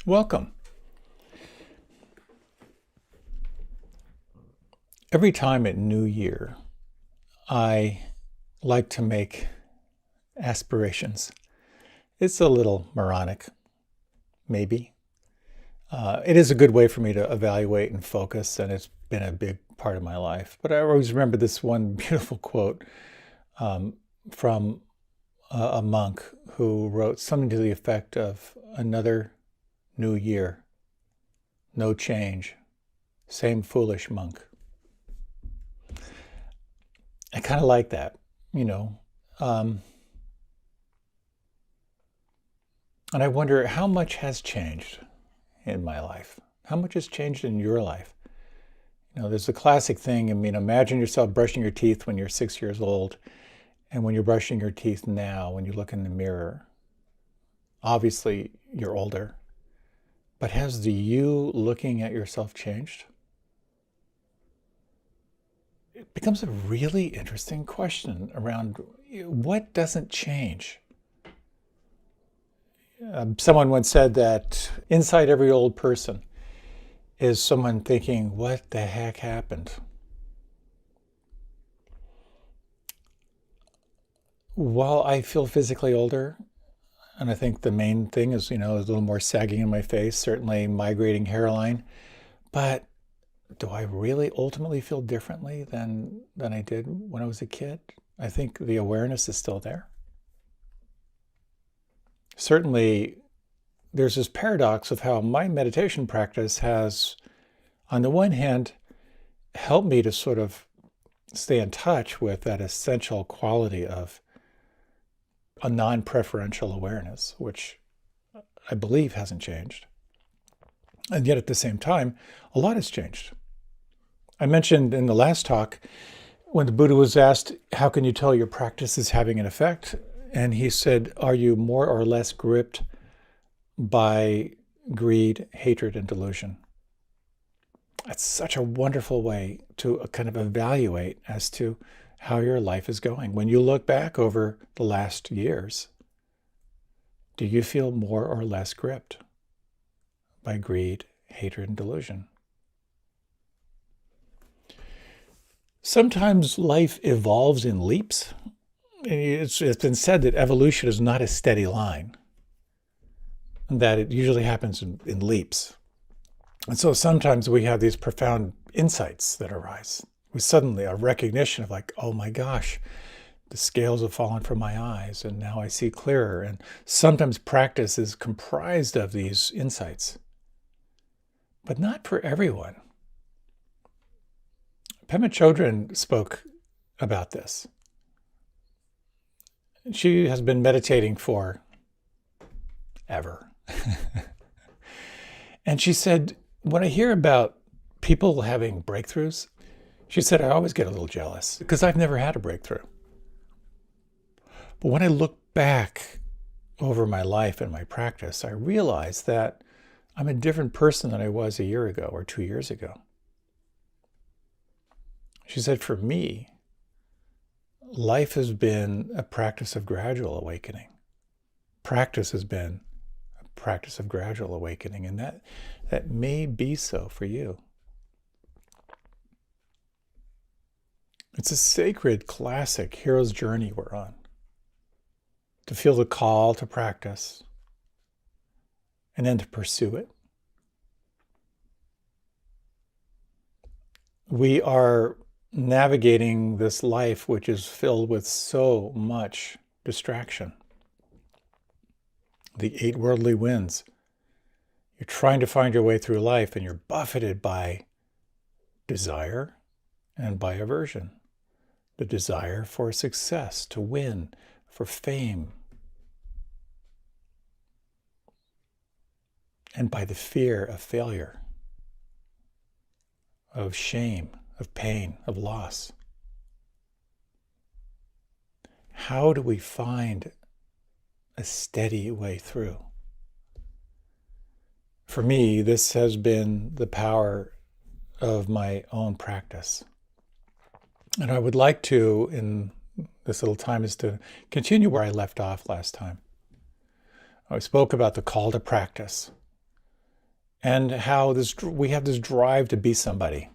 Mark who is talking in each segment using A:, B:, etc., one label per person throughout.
A: Welcome. Every time at New Year, I like to make aspirations. It's a little moronic, maybe. It is a good way for me to evaluate and focus, and it's been a big part of my life. But I always remember this one beautiful quote from a monk who wrote something to the effect of another new year, no change, same foolish monk. I kind of like that, you know. And I wonder how much has changed in my life? How much has changed in your life? You know, there's a classic thing. I mean, imagine yourself brushing your teeth when you're 6 years old, and when you're brushing your teeth now, when you look in the mirror. Obviously, you're older. But has the you looking at yourself changed? It becomes a really interesting question around what doesn't change. Someone once said that inside every old person is someone thinking, what the heck happened? While I feel physically older, and I think the main thing is, a little more sagging in my face, certainly migrating hairline, but do I really ultimately feel differently than I did when I was a kid? I think the awareness is still there. Certainly, there's this paradox of how my meditation practice has, on the one hand, helped me to sort of stay in touch with that essential quality of a non-preferential awareness, which I believe hasn't changed. And yet at the same time, a lot has changed. I mentioned in the last talk, when the Buddha was asked, how can you tell your practice is having an effect? And he said, are you more or less gripped by greed, hatred, and delusion? That's such a wonderful way to kind of evaluate as to how your life is going. When you look back over the last years, do you feel more or less gripped by greed, hatred, and delusion? Sometimes life evolves in leaps. It's been said that evolution is not a steady line, that it usually happens in leaps. And so sometimes we have these profound insights that arise. We suddenly a recognition of like, oh my gosh, the scales have fallen from my eyes and now I see clearer. And sometimes practice is comprised of these insights, but not for everyone. Pema Chodron spoke about this. She has been meditating for ever. And she said, when I hear about people having breakthroughs, she said, I always get a little jealous because I've never had a breakthrough. But when I look back over my life and my practice, I realize that I'm a different person than I was a year ago or 2 years ago. She said, for me, life has been a practice of gradual awakening. Practice has been a practice of gradual awakening, and that may be so for you. It's a sacred, classic hero's journey we're on. To feel the call to practice and then to pursue it. We are navigating this life which is filled with so much distraction. The 8 worldly winds. You're trying to find your way through life and you're buffeted by desire and by aversion. The desire for success, to win, for fame. And by the fear of failure, of shame, of pain, of loss. How do we find a steady way through? For me, this has been the power of my own practice. And I would like to, in this little time, is to continue where I left off last time. I spoke about the call to practice. and how we have this drive to be somebody.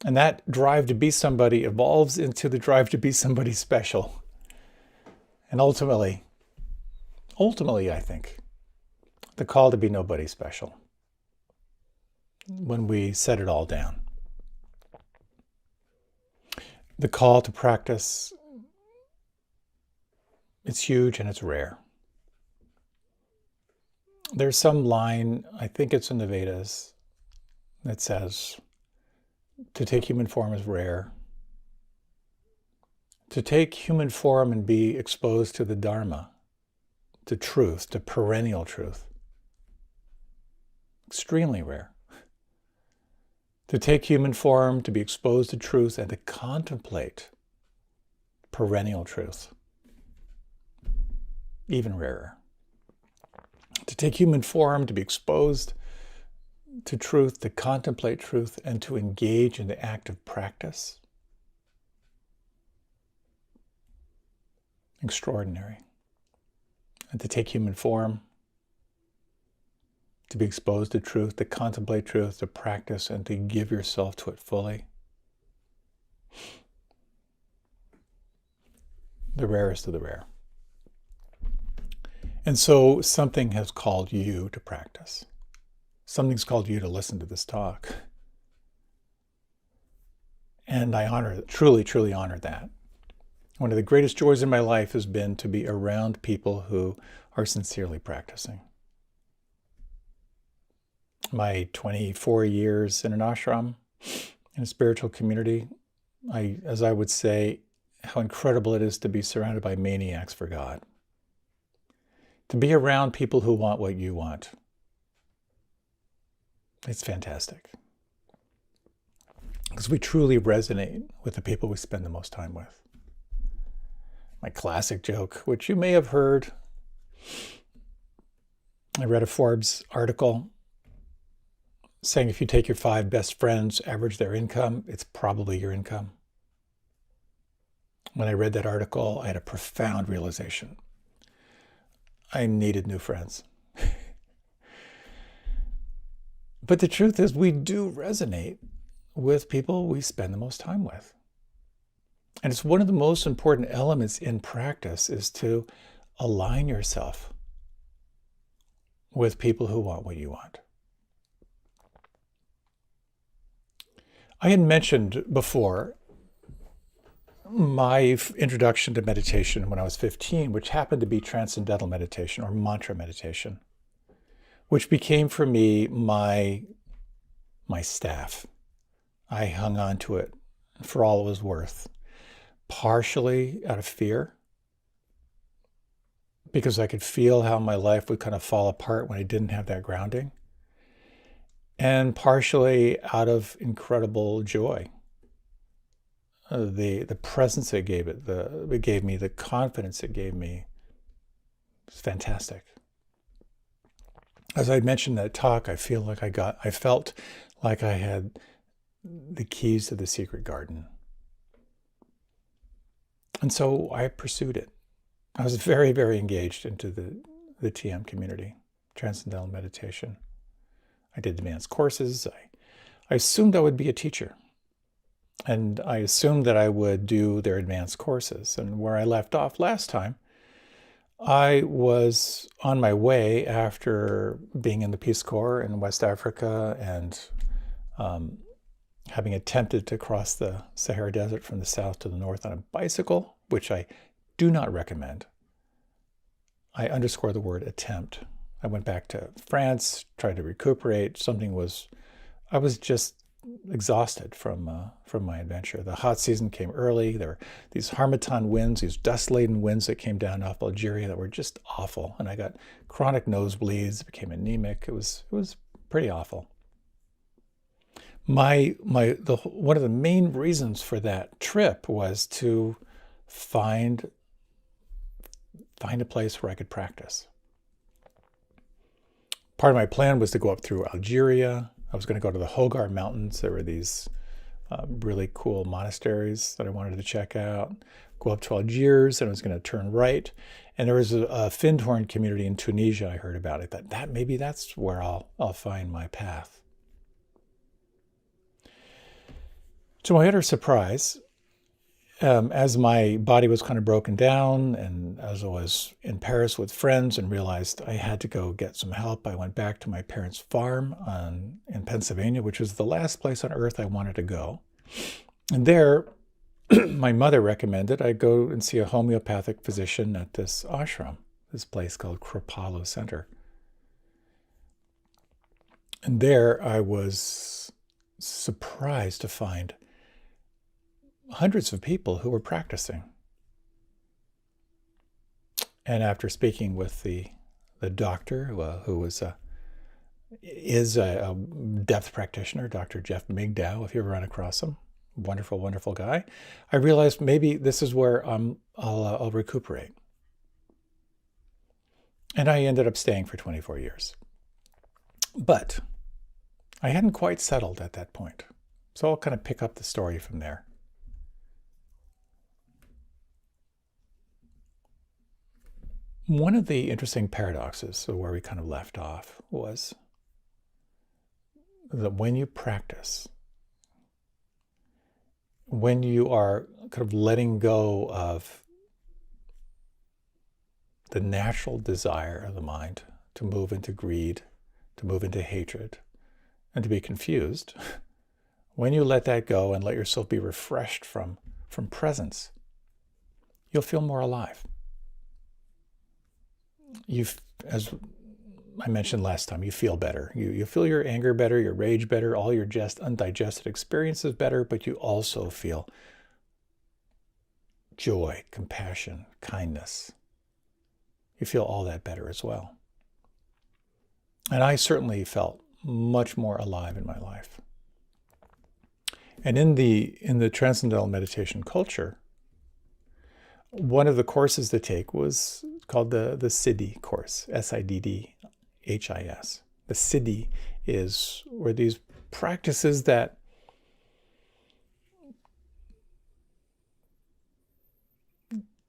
A: And that drive to be somebody evolves into the drive to be somebody special. And ultimately, I think, the call to be nobody special when we set it all down. The call to practice, it's huge and it's rare. There's some line, I think it's in the Vedas, that says, to take human form is rare. To take human form and be exposed to the Dharma, to truth, to perennial truth, extremely rare. To take human form, to be exposed to truth, and to contemplate perennial truth, even rarer. To take human form, to be exposed to truth, to contemplate truth, and to engage in the act of practice, extraordinary. And to take human form, to be exposed to truth, to contemplate truth, to practice, and to give yourself to it fully, the rarest of the rare. And so something has called you to practice. Something's called you to listen to this talk. And I truly honor that. One of the greatest joys in my life has been to be around people who are sincerely practicing. My 24 years in an ashram, in a spiritual community, as I would say, how incredible it is to be surrounded by maniacs for God. To be around people who want what you want. It's fantastic. Because we truly resonate with the people we spend the most time with. My classic joke, which you may have heard. I read a Forbes article saying if you take your 5 best friends, average their income, it's probably your income. When I read that article, I had a profound realization. I needed new friends. But the truth is, we do resonate with people we spend the most time with. And it's one of the most important elements in practice is to align yourself with people who want what you want. I had mentioned before my introduction to meditation when I was 15, which happened to be transcendental meditation or mantra meditation, which became for me my staff. I hung on to it for all it was worth, partially out of fear, because I could feel how my life would kind of fall apart when I didn't have that grounding, and partially out of incredible joy. The presence it gave me, the confidence it gave me, it's fantastic. As I mentioned in that talk, I felt like I had the keys to the secret garden. And so I pursued it. I was very, very engaged into the TM community, Transcendental Meditation. I did advanced courses. I assumed I would be a teacher. And I assumed that I would do their advanced courses. And where I left off last time, I was on my way after being in the Peace Corps in West Africa and having attempted to cross the Sahara Desert from the south to the north on a bicycle, which I do not recommend. I underscore the word attempt. I went back to France, tried to recuperate. I was just exhausted from my adventure. The hot season came early. There were these harmattan winds, these dust-laden winds that came down off Algeria that were just awful. And I got chronic nosebleeds, became anemic. It was pretty awful. One of the main reasons for that trip was to find a place where I could practice. Part of my plan was to go up through Algeria. I was going to go to the Hogar Mountains. There were these really cool monasteries that I wanted to check out. Go up to Algiers, and I was going to turn right. And there was a Findhorn community in Tunisia I heard about. I thought that maybe that's where I'll find my path. To my utter surprise, as my body was kind of broken down, and as I was in Paris with friends and realized I had to go get some help, I went back to my parents' farm in Pennsylvania, which was the last place on earth I wanted to go. And there, my mother recommended I go and see a homeopathic physician at this ashram, this place called Kripalu Center. And there I was surprised to find hundreds of people who were practicing. And after speaking with the doctor who is a depth practitioner, Dr. Jeff Migdow, if you ever run across him, wonderful, wonderful guy, I realized maybe this is where I'll recuperate. And I ended up staying for 24 years. But I hadn't quite settled at that point. So I'll kind of pick up the story from there. One of the interesting paradoxes of where we kind of left off was that when you practice, when you are kind of letting go of the natural desire of the mind to move into greed, to move into hatred, and to be confused, when you let that go and let yourself be refreshed from presence, you'll feel more alive. As I mentioned last time, you feel better. You feel your anger better, your rage better, all your just undigested experiences better, but you also feel joy, compassion, kindness. You feel all that better as well. And I certainly felt much more alive in my life. And in the transcendental meditation culture, one of the courses to take was called the Siddhi course, Siddhis. The Siddhi were these practices that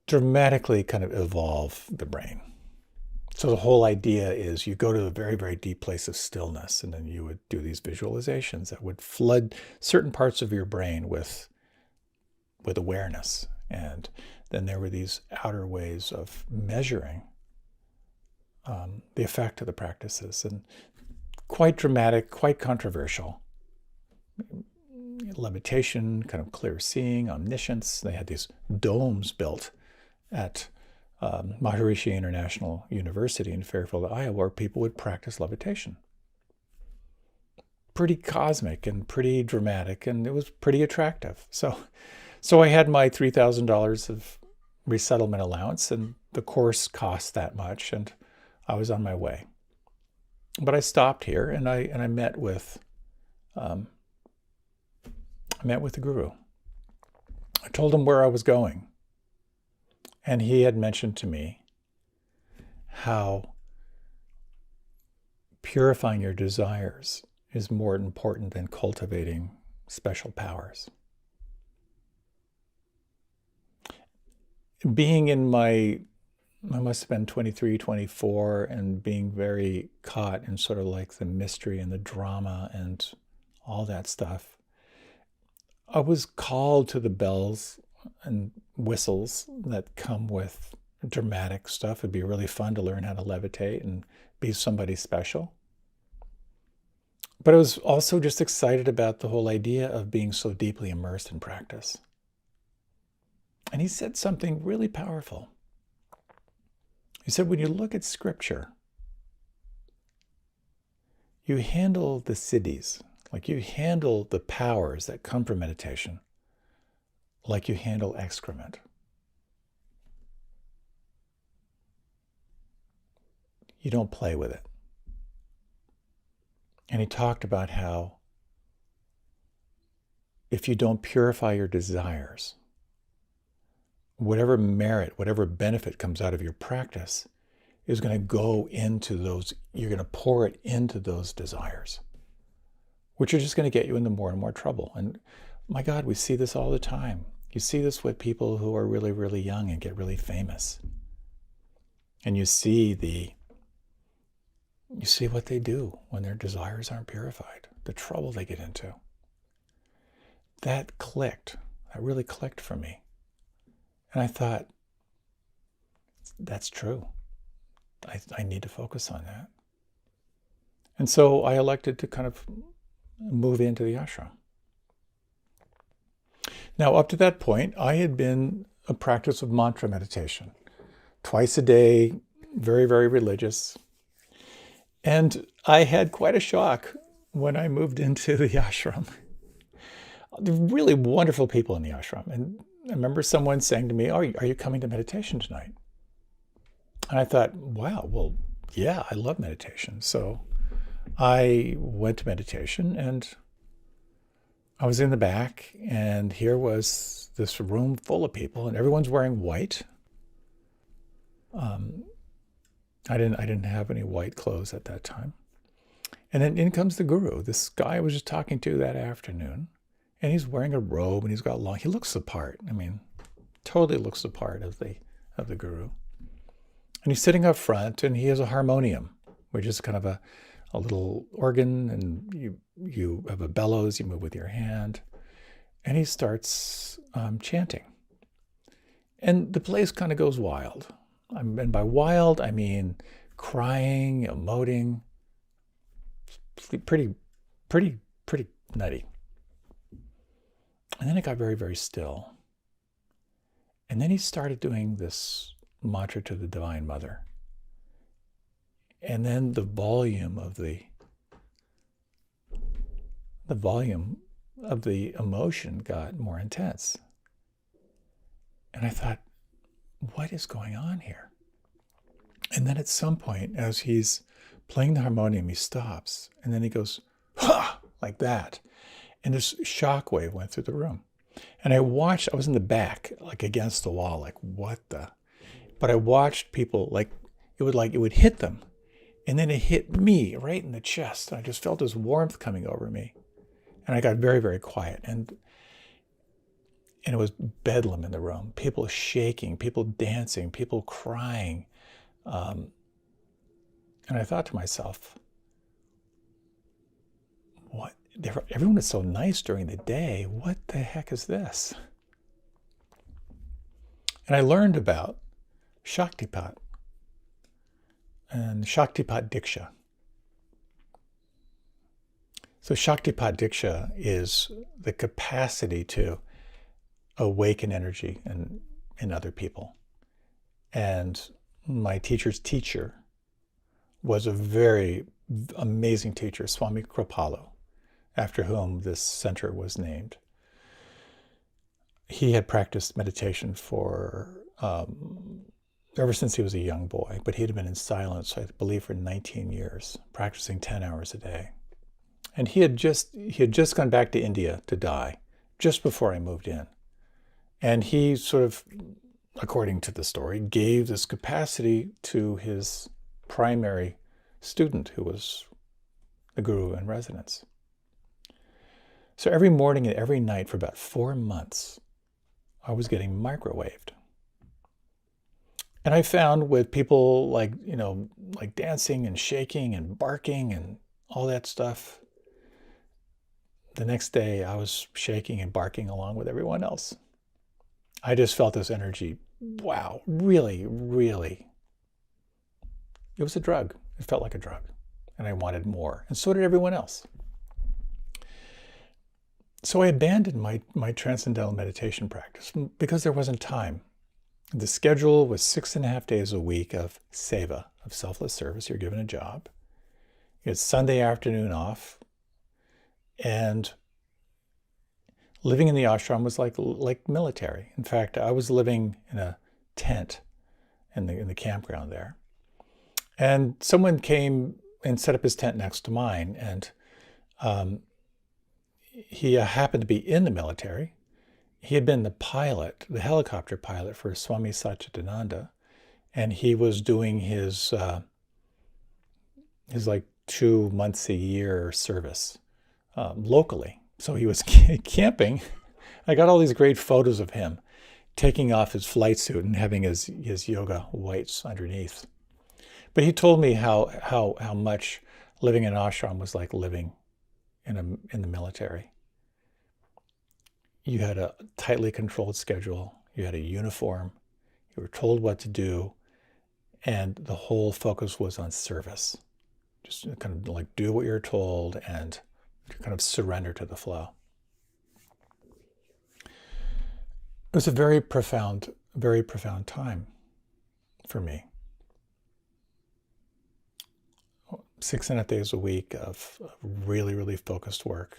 A: dramatically kind of evolve the brain. So the whole idea is you go to a very, very deep place of stillness, and then you would do these visualizations that would flood certain parts of your brain with awareness. And then there were these outer ways of measuring the effect of the practices, and quite dramatic, quite controversial. Levitation, kind of clear seeing, omniscience. They had these domes built at Maharishi International University in Fairfield, Iowa, where people would practice levitation. Pretty cosmic and pretty dramatic, and it was pretty attractive. So I had my $3,000 of resettlement allowance, and the course cost that much, and I was on my way. But I stopped here, and I met with the guru. I told him where I was going, and he had mentioned to me how purifying your desires is more important than cultivating special powers. Being in I must have been 23, 24, and being very caught in sort of like the mystery and the drama and all that stuff, I was called to the bells and whistles that come with dramatic stuff. It'd be really fun to learn how to levitate and be somebody special. But I was also just excited about the whole idea of being so deeply immersed in practice. And he said something really powerful. He said, when you look at scripture, you handle the siddhis, like you handle the powers that come from meditation, like you handle excrement. You don't play with it. And he talked about how if you don't purify your desires, whatever merit, whatever benefit comes out of your practice is going to go into those, you're going to pour it into those desires, which are just going to get you into more and more trouble. And my God, we see this all the time. You see this with people who are really, really young and get really famous. And you see what they do when their desires aren't purified, the trouble they get into. That clicked. That really clicked for me. And I thought, that's true. I need to focus on that. And so I elected to kind of move into the ashram. Now, up to that point, I had been a practice of mantra meditation. Twice a day, very, very religious. And I had quite a shock when I moved into the ashram. There were really wonderful people in the ashram. And I remember someone saying to me, "Oh, are you coming to meditation tonight?" And I thought, wow, well, yeah, I love meditation. So I went to meditation, and I was in the back, and here was this room full of people, and everyone's wearing white. I didn't have any white clothes at that time. And then in comes the guru, this guy I was just talking to that afternoon, and he's wearing a robe, and he looks the part. I mean, totally looks the part of the guru. And he's sitting up front, and he has a harmonium, which is kind of a little organ, and you have a bellows, you move with your hand. And he starts chanting. And the place kind of goes wild. And by wild, I mean crying, emoting, pretty nutty. And then it got very, very still. And then he started doing this mantra to the Divine Mother. And then the volume of the emotion got more intense. And I thought, what is going on here? And then at some point, as he's playing the harmonium, he stops, and then he goes, "Ha!" like that. And this shockwave went through the room. And I was in the back, like against the wall, like, what the? But I watched people, it would hit them. And then it hit me right in the chest. And I just felt this warmth coming over me. And I got very, very quiet. And it was bedlam in the room. People shaking, people dancing, people crying. And I thought to myself, what? Everyone is so nice during the day. What the heck is this? And I learned about Shaktipat and Shaktipat Diksha. So Shaktipat Diksha is the capacity to awaken energy in other people. And my teacher's teacher was a very amazing teacher, Swami Kripalu, after whom this center was named. He had practiced meditation for ever since he was a young boy, but he had been in silence, I believe, for 19 years, practicing 10 hours a day. And he had just gone back to India to die just before I moved in. And he sort of, according to the story, gave this capacity to his primary student, who was the guru in residence. So every morning and every night for about 4 months, I was getting microwaved. And I found with people like dancing and shaking and barking and all that stuff, the next day I was shaking and barking along with everyone else. I just felt this energy. Wow, really, really. It was a drug. It felt like a drug. And I wanted more. And so did everyone else. So I abandoned my transcendental meditation practice because there wasn't time. The schedule was 6.5 days a week of seva, of selfless service. You're given a job. You had Sunday afternoon off. And living in the ashram was like military. In fact, I was living in a tent in the campground there. And someone came and set up his tent next to mine. And he happened to be in the military. He had been the helicopter pilot for Swami Satchidananda. And he was doing his 2 months a year service locally So he was camping. I got all these great photos of him taking off his flight suit and having his yoga whites underneath. But he told me how much living in an ashram was like living in the military. You had a tightly controlled schedule. You had a uniform. You were told what to do. And the whole focus was on service. Just kind of like do what you're told and kind of surrender to the flow. It was a very profound time for me. 6.5 days a week of really, really focused work.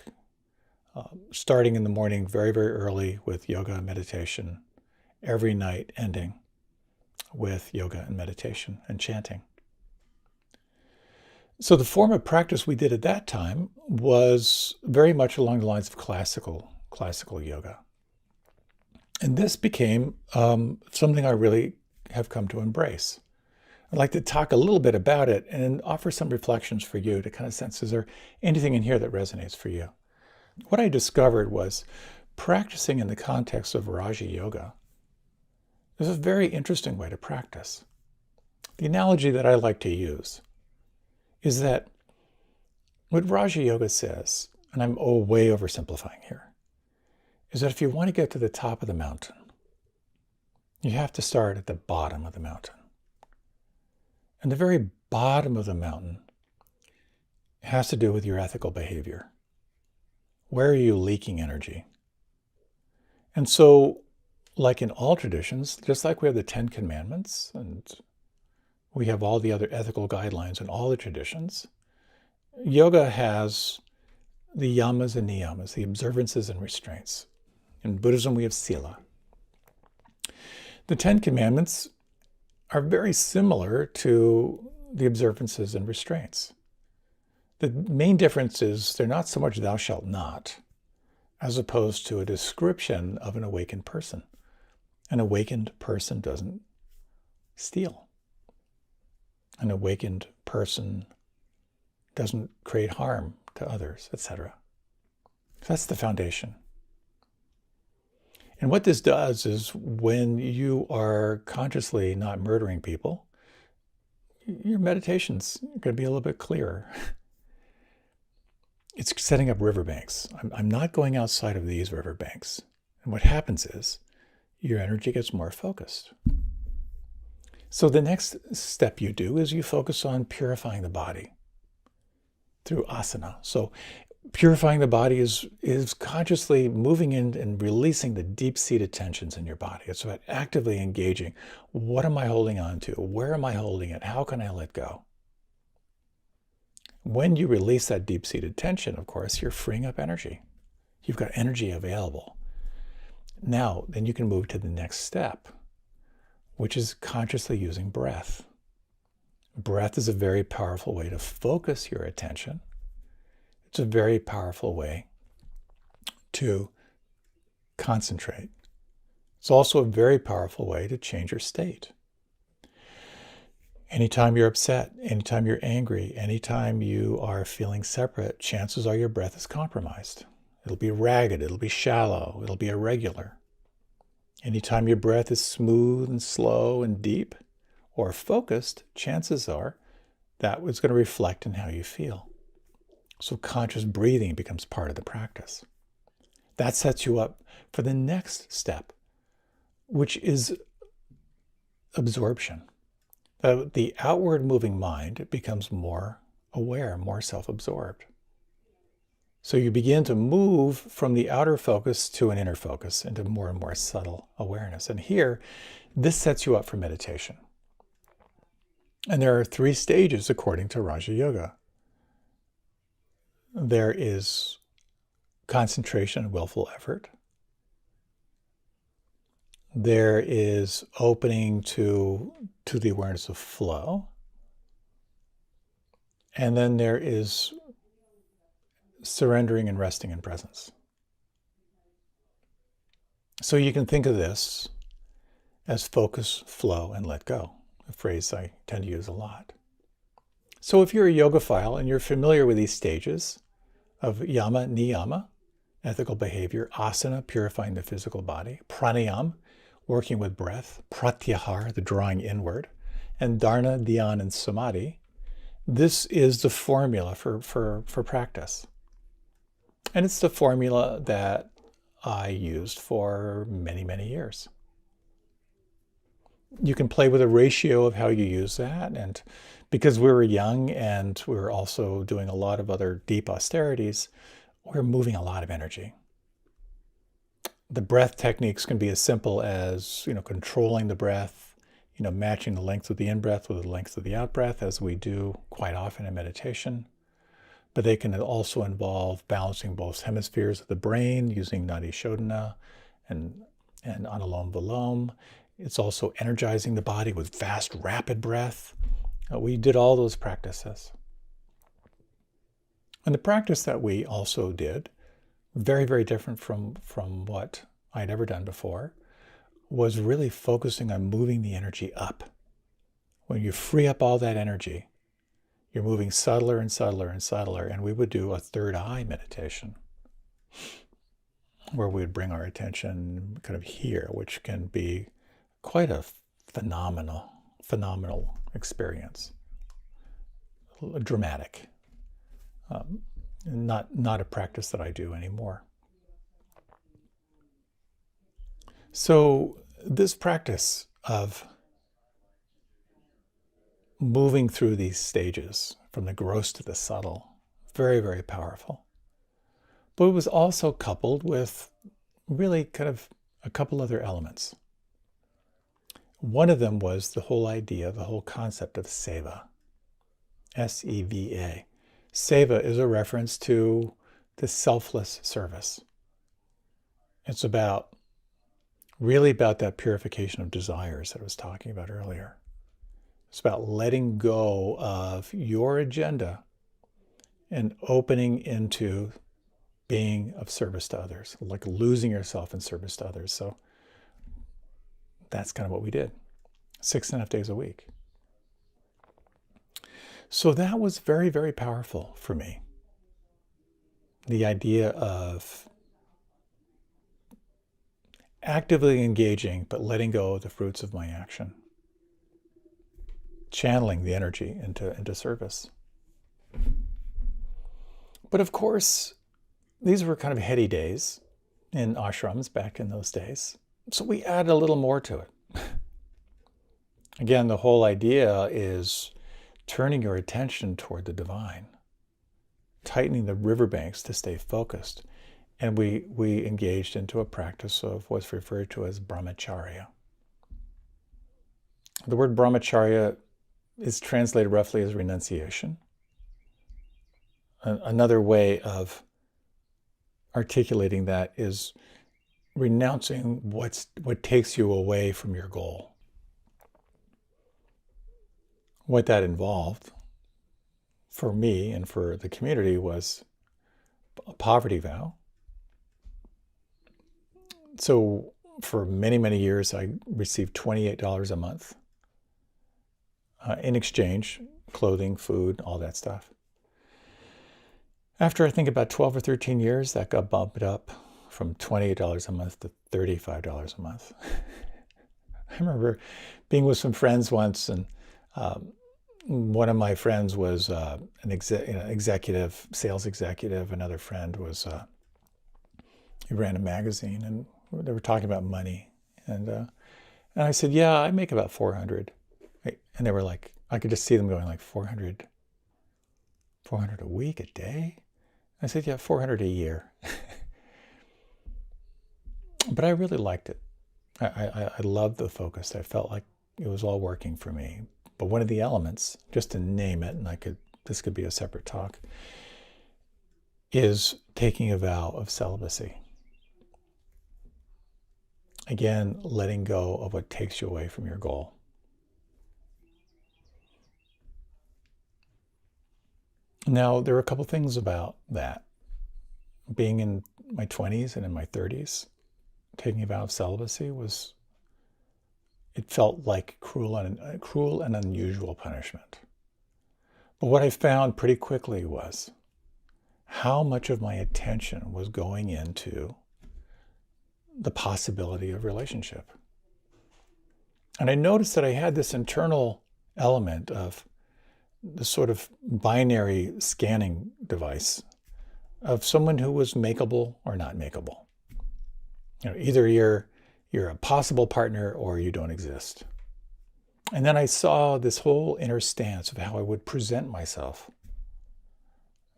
A: Starting in the morning very, very early with yoga and meditation. Every night ending with yoga and meditation and chanting. So the form of practice we did at that time was very much along the lines of classical yoga. And this became something I really have come to embrace. I'd like to talk a little bit about it and offer some reflections for you to kind of sense, is there anything in here that resonates for you? What I discovered was practicing in the context of Raja Yoga is a very interesting way to practice. The analogy that I like to use is that what Raja Yoga says, and I'm way oversimplifying here, is that if you want to get to the top of the mountain, you have to start at the bottom of the mountain. And the very bottom of the mountain has to do with your ethical behavior. Where are you leaking energy? And so, like in all traditions, just like we have the 10 Commandments, and we have all the other ethical guidelines in all the traditions, yoga has the yamas and niyamas, the observances and restraints. In Buddhism, we have sila. The 10 Commandments are very similar to the observances and restraints. The main difference is they're not so much thou shalt not, as opposed to a description of an awakened person. An awakened person doesn't steal. An awakened person doesn't create harm to others, etc. That's the foundation. And what this does is when you are consciously not murdering people, your meditation's going to be a little bit clearer. It's setting up riverbanks. I'm not going outside of these riverbanks. And what happens is your energy gets more focused. So the next step you do is you focus on purifying the body through asana. So purifying the body is consciously moving in and releasing the deep-seated tensions in your body. It's about actively engaging. What am I holding on to? Where am I holding it? How can I let go? When you release that deep-seated tension, of course, you're freeing up energy. You've got energy available. Now, then you can move to the next step, which is consciously using breath. Breath is a very powerful way to focus your attention. It's a very powerful way to concentrate. It's also a very powerful way to change your state. Anytime you're upset, anytime you're angry, anytime you are feeling separate, chances are your breath is compromised. It'll be ragged, it'll be shallow, it'll be irregular. Anytime your breath is smooth and slow and deep or focused, chances are that is going to reflect in how you feel. So conscious breathing becomes part of the practice. That sets you up for the next step, which is absorption. The outward moving mind becomes more aware, more self-absorbed. So you begin to move from the outer focus to an inner focus into more and more subtle awareness. And here, this sets you up for meditation. And there are 3 stages according to Raja Yoga. There is concentration and willful effort. There is opening to the awareness of flow. And then there is surrendering and resting in presence. So you can think of this as focus, flow, and let go, a phrase I tend to use a lot. So if you're a yogaphile and you're familiar with these stages of yama, niyama, ethical behavior, asana, purifying the physical body, pranayam, working with breath, pratyahar, the drawing inward, and dharana, dhyan, and samadhi. This is the formula for practice. And it's the formula that I used for many, many years. You can play with a ratio of how you use that. And because we were young and we were also doing a lot of other deep austerities, we're moving a lot of energy. The breath techniques can be as simple as, controlling the breath, matching the length of the in-breath with the length of the out-breath, as we do quite often in meditation. But they can also involve balancing both hemispheres of the brain using Nadi Shodhana and Anulom Vilom. It's also energizing the body with fast, rapid breath. We did all those practices. And the practice that we also did, very, very different from what I'd ever done before, was really focusing on moving the energy up. When you free up all that energy, you're moving subtler and subtler and subtler. And we would do a third eye meditation where we would bring our attention kind of here, which can be quite a phenomenal experience. Dramatic. Not a practice that I do anymore. So this practice of moving through these stages from the gross to the subtle, very, very powerful. But it was also coupled with really kind of a couple other elements. One of them was the whole idea, the whole concept of seva, S-E-V-A. Seva is a reference to the selfless service. It's really about that purification of desires that I was talking about earlier. It's about letting go of your agenda and opening into being of service to others, like losing yourself in service to others. So that's kind of what we did, 6.5 days a week. So that was very, very powerful for me. The idea of actively engaging, but letting go of the fruits of my action. Channeling the energy into service. But of course, these were kind of heady days in ashrams back in those days. So we added a little more to it. Again, the whole idea is turning your attention toward the divine, tightening the riverbanks to stay focused. And we engaged into a practice of what's referred to as brahmacharya. The word brahmacharya is translated roughly as renunciation. Another way of articulating that is renouncing what takes you away from your goal. What that involved for me and for the community was a poverty vow. So for many, many years, I received $28 a month in exchange, clothing, food, all that stuff. After I think about 12 or 13 years, that got bumped up from $28 a month to $35 a month. I remember being with some friends once, and one of my friends was an executive, sales executive. Another friend was, he ran a magazine, and they were talking about money. And I said, yeah, I make about 400. And they were like, I could just see them going like 400 a week, a day? I said, yeah, 400 a year. But I really liked it. I loved the focus. I felt like it was all working for me. But one of the elements, just to name it, and this could be a separate talk, is taking a vow of celibacy. Again, letting go of what takes you away from your goal. Now, there are a couple things about that. Being in my 20s and in my 30s, taking a vow of celibacy it felt like cruel and unusual punishment. But what I found pretty quickly was how much of my attention was going into the possibility of relationship. And I noticed that I had this internal element of the sort of binary scanning device of someone who was makeable or not makeable. Either you're a possible partner or you don't exist. And then I saw this whole inner stance of how I would present myself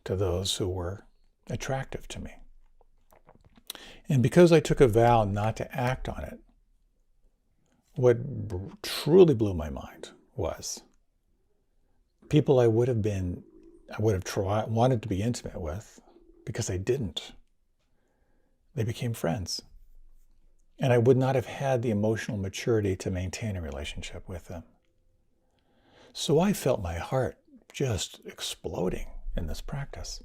A: to those who were attractive to me. And because I took a vow not to act on it, what truly blew my mind was people I would have wanted to be intimate with, because I didn't. They became friends. And I would not have had the emotional maturity to maintain a relationship with them. So I felt my heart just exploding in this practice.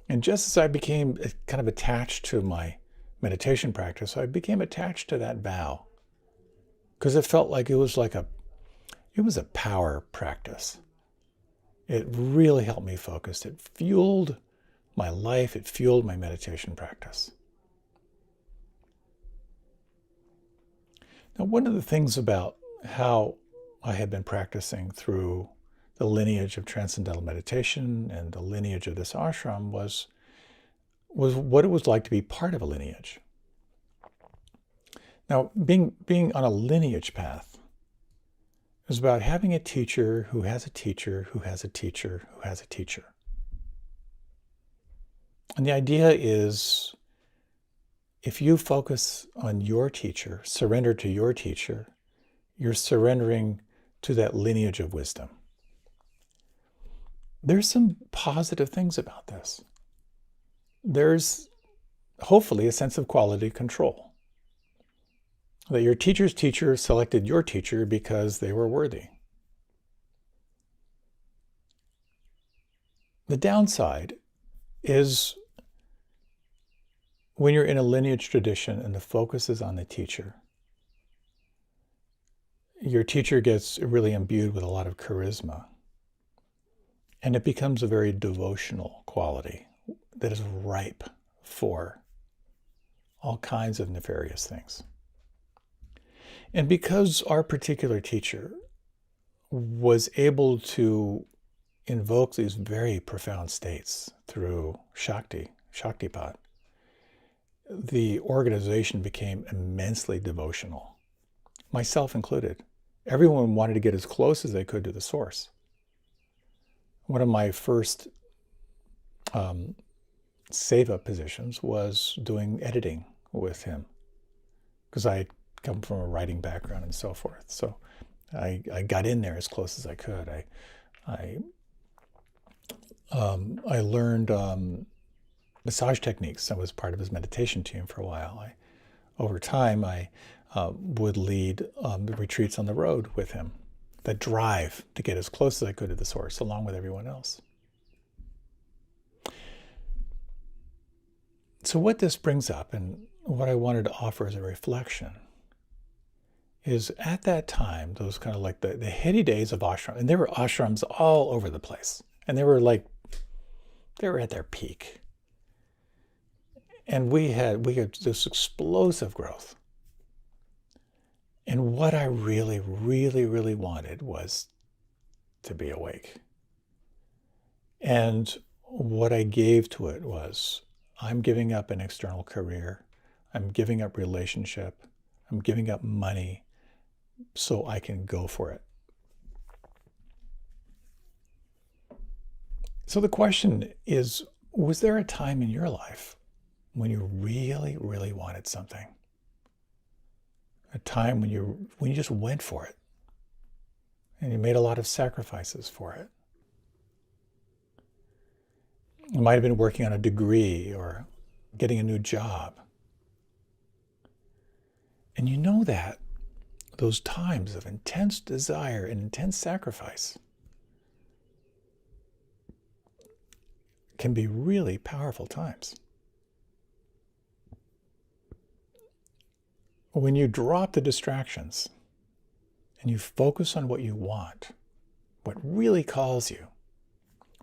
A: And just as I became kind of attached to my meditation practice, I became attached to that vow, because it felt like it was a power practice. It really helped me focus. It fueled my life. It fueled my meditation practice. Now, one of the things about how I had been practicing through the lineage of transcendental meditation and the lineage of this ashram was what it was like to be part of a lineage. Now, being on a lineage path is about having a teacher who has a teacher who has a teacher who has a teacher. And the idea is, if you focus on your teacher, surrender to your teacher, you're surrendering to that lineage of wisdom. There's some positive things about this. There's hopefully a sense of quality control. That your teacher's teacher selected your teacher because they were worthy. The downside is when you're in a lineage tradition and the focus is on the teacher, your teacher gets really imbued with a lot of charisma. And it becomes a very devotional quality that is ripe for all kinds of nefarious things. And because our particular teacher was able to invoke these very profound states through Shaktipat, the organization became immensely devotional, myself included. Everyone wanted to get as close as they could to the source. One of my first seva positions was doing editing with him, because I had come from a writing background and so forth. So I got in there as close as I could. I learned massage techniques. I was part of his meditation team for a while. Over time, I would lead the retreats on the road with him, that drive to get as close as I could to the source, along with everyone else. So what this brings up, and what I wanted to offer as a reflection, is at that time, those kind of like the heady days of ashram, and there were ashrams all over the place, and they were at their peak. And we had this explosive growth. And what I really, really, really wanted was to be awake. And what I gave to it was, I'm giving up an external career. I'm giving up relationship. I'm giving up money so I can go for it. So the question is, was there a time in your life when you really, really wanted something? A time when you just went for it and you made a lot of sacrifices for it. You might have been working on a degree or getting a new job. And you know that those times of intense desire and intense sacrifice can be really powerful times. When you drop the distractions and you focus on what you want, what really calls you,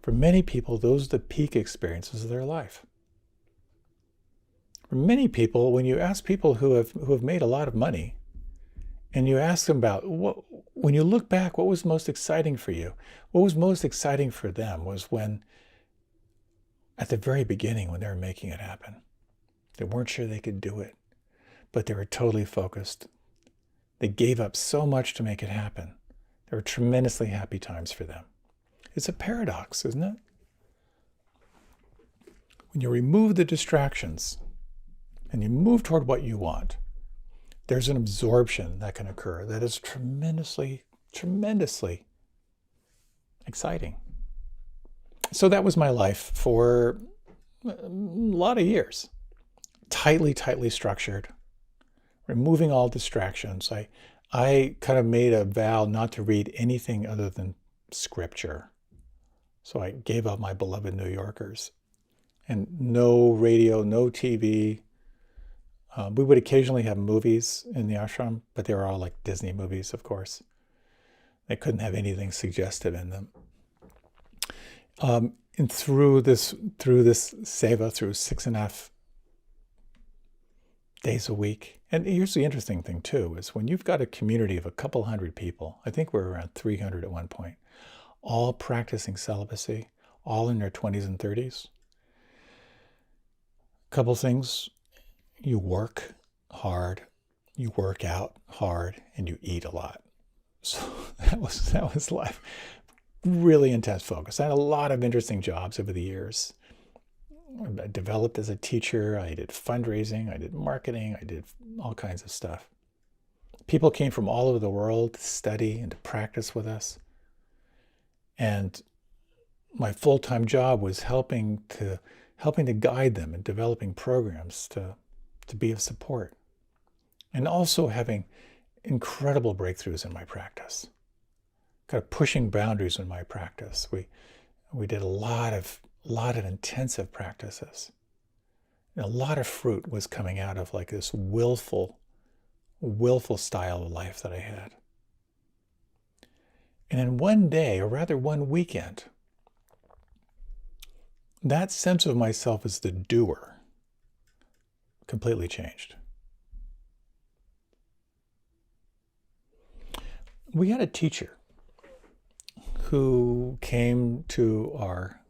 A: For many people, those are the peak experiences of their life. For many people, when you ask people who have made a lot of money, and you ask them about when you look back, what was most exciting for you? What was most exciting for them was when, at the very beginning, when they were making it happen. They weren't sure they could do it, but they were totally focused. They gave up so much to make it happen. There were tremendously happy times for them. It's a paradox, isn't it? When you remove the distractions and you move toward what you want, there's an absorption that can occur that is tremendously, tremendously exciting. So that was my life for a lot of years. Tightly structured, removing all distractions. I kind of made a vow not to read anything other than scripture. So I gave up my beloved New Yorkers. And no radio, no TV. We would occasionally have movies in the ashram, but they were all like Disney movies, of course. They couldn't have anything suggestive in them. And through this seva, through 6.5 days a week. And here's the interesting thing too, is when you've got a community of a couple hundred people, I think we're around 300 at one point, all practicing celibacy, all in their 20s and 30s. A couple things, you work hard, you work out hard, and you eat a lot. So that was life. Really intense focus. I had a lot of interesting jobs over the years. I developed as a teacher. I did fundraising. I did marketing. I did all kinds of stuff. People came from all over the world to study and to practice with us. And my full-time job was helping to guide them in developing programs to be of support. And also having incredible breakthroughs in my practice. Kind of pushing boundaries in my practice. We did a lot of intensive practices. And a lot of fruit was coming out of like this willful style of life that I had. And in one day, or rather one weekend, that sense of myself as the doer completely changed. We had a teacher who came to our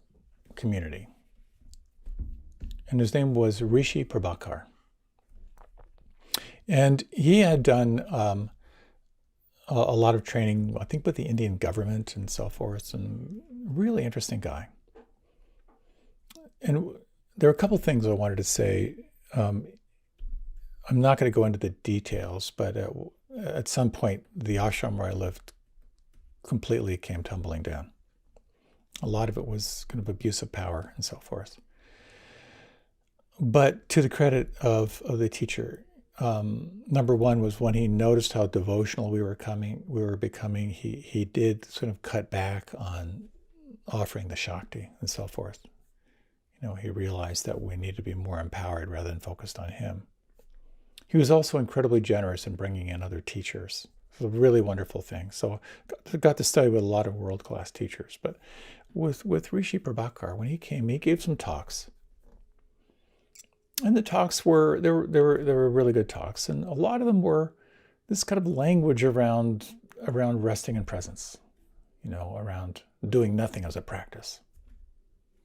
A: community, and his name was Rishi Prabhakar. And he had done a lot of training, I think, with the Indian government and so forth, and really interesting guy. And there are a couple things I wanted to say. I'm not going to go into the details, but at some point, the ashram where I lived completely came tumbling down. A lot of it was kind of abuse of power and so forth. But to the credit of the teacher, number one was when he noticed how devotional we were becoming, he did sort of cut back on offering the Shakti and so forth. You know, he realized that we need to be more empowered rather than focused on him. He was also incredibly generous in bringing in other teachers. It was a really wonderful thing. So I got to study with a lot of world-class teachers. But with Rishi Prabhakar, when he came, he gave some talks. And the talks were really good talks. And a lot of them were this kind of language around resting in presence, you know, around doing nothing as a practice,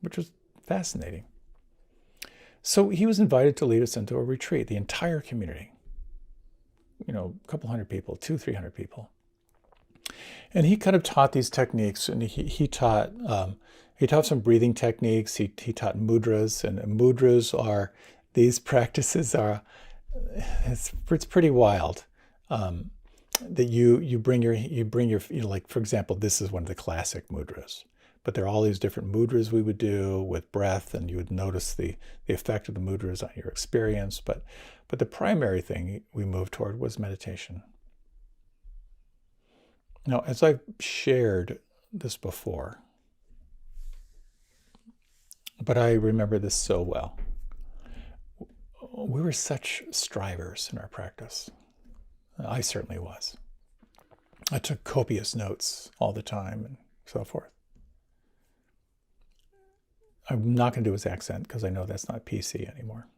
A: which was fascinating. So he was invited to lead us into a retreat, the entire community, you know, a couple hundred people, 200-300 people. And he kind of taught these techniques, and he taught some breathing techniques. He taught mudras, and mudras are these practices are it's pretty wild. That you bring your you know, like for example, this is one of the classic mudras. But there are all these different mudras we would do with breath, and you would notice the effect of the mudras on your experience. But the primary thing we moved toward was meditation. Now, as I've shared this before, but I remember this so well, we were such strivers in our practice. I certainly was. I took copious notes all the time and so forth. I'm not going to do his accent because I know that's not PC anymore.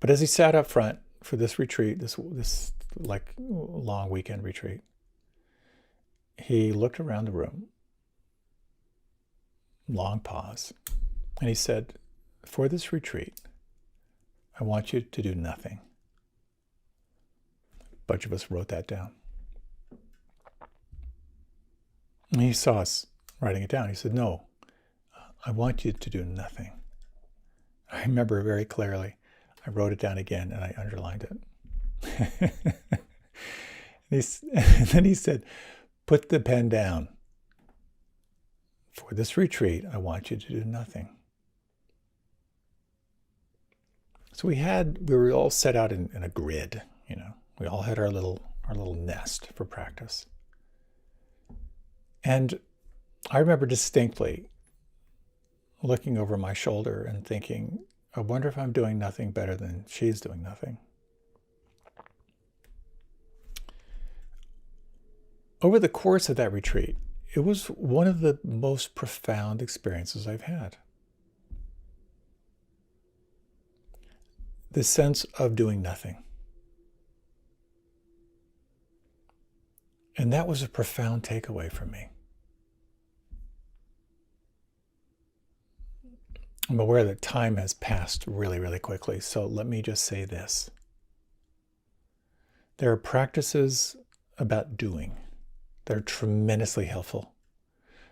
A: But as he sat up front for this retreat, this like long weekend retreat, he looked around the room, long pause, and he said, "For this retreat, I want you to do nothing." A bunch of us wrote that down. And he saw us writing it down. He said, "No, I want you to do nothing." I remember very clearly. I wrote it down again and I underlined it. And then he said, "Put the pen down. For this retreat, I want you to do nothing." So we were all set out in a grid, you know. We all had our little nest for practice. And I remember distinctly looking over my shoulder and thinking, I wonder if I'm doing nothing better than she's doing nothing. Over the course of that retreat, it was one of the most profound experiences I've had. The sense of doing nothing. And that was a profound takeaway for me. I'm aware that time has passed really, really quickly, so let me just say this. There are practices about doing that are tremendously helpful.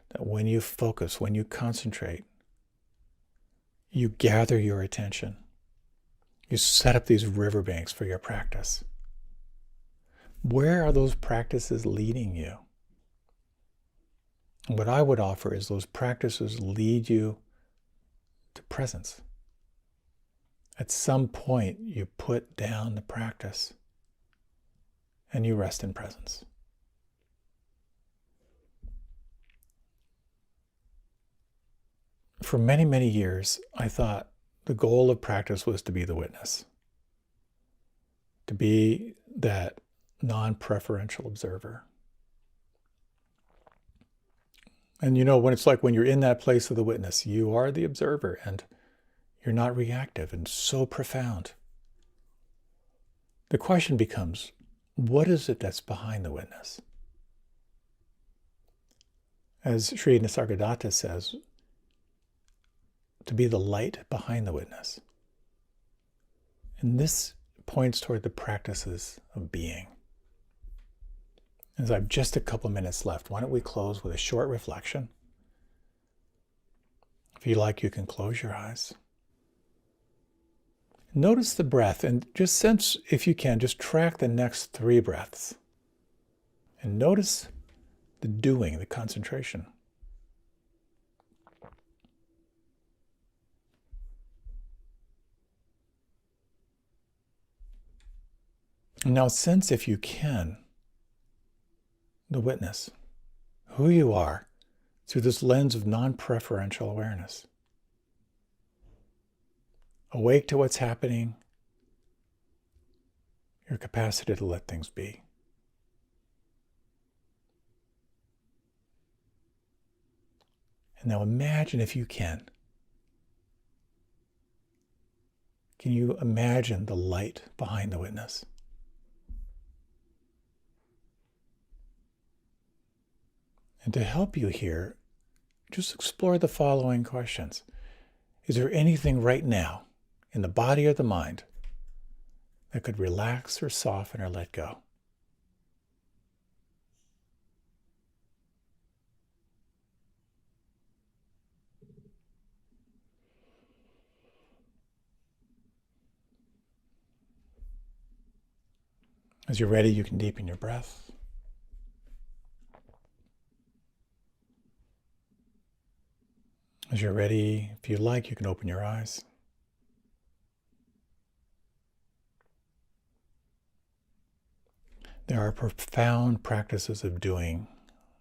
A: That when you focus, when you concentrate, you gather your attention. You set up these riverbanks for your practice. Where are those practices leading you? And what I would offer is those practices lead you to presence. At some point, you put down the practice and you rest in presence. For many, many years, I thought the goal of practice was to be the witness, to be that non-preferential observer. And you know, when it's like when you're in that place of the witness, you are the observer and you're not reactive and so profound. The question becomes, what is it that's behind the witness? As Sri Nisargadatta says, to be the light behind the witness. And this points toward the practices of being. As I have just a couple minutes left, why don't we close with a short reflection? If you like, you can close your eyes. Notice the breath and just sense, if you can, just track the next 3 breaths. And notice the doing, the concentration. And now sense, if you can, the witness, who you are, through this lens of non-preferential awareness. Awake to what's happening, your capacity to let things be. And now imagine, if you can you imagine the light behind the witness? And to help you here, just explore the following questions. Is there anything right now, in the body or the mind, that could relax or soften or let go? As you're ready, you can deepen your breath. As you're ready, if you like, you can open your eyes. There are profound practices of doing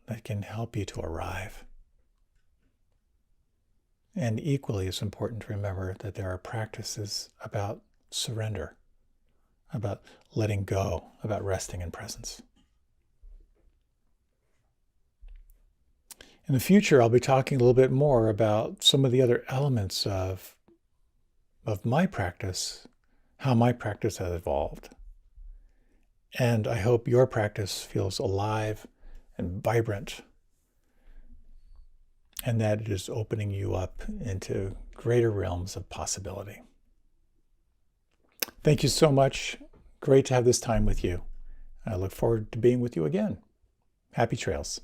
A: that can help you to arrive. And equally, it's important to remember that there are practices about surrender, about letting go, about resting in presence. In the future, I'll be talking a little bit more about some of the other elements of my practice, how my practice has evolved. And I hope your practice feels alive and vibrant, and that it is opening you up into greater realms of possibility. Thank you so much. Great to have this time with you. I look forward to being with you again. Happy trails.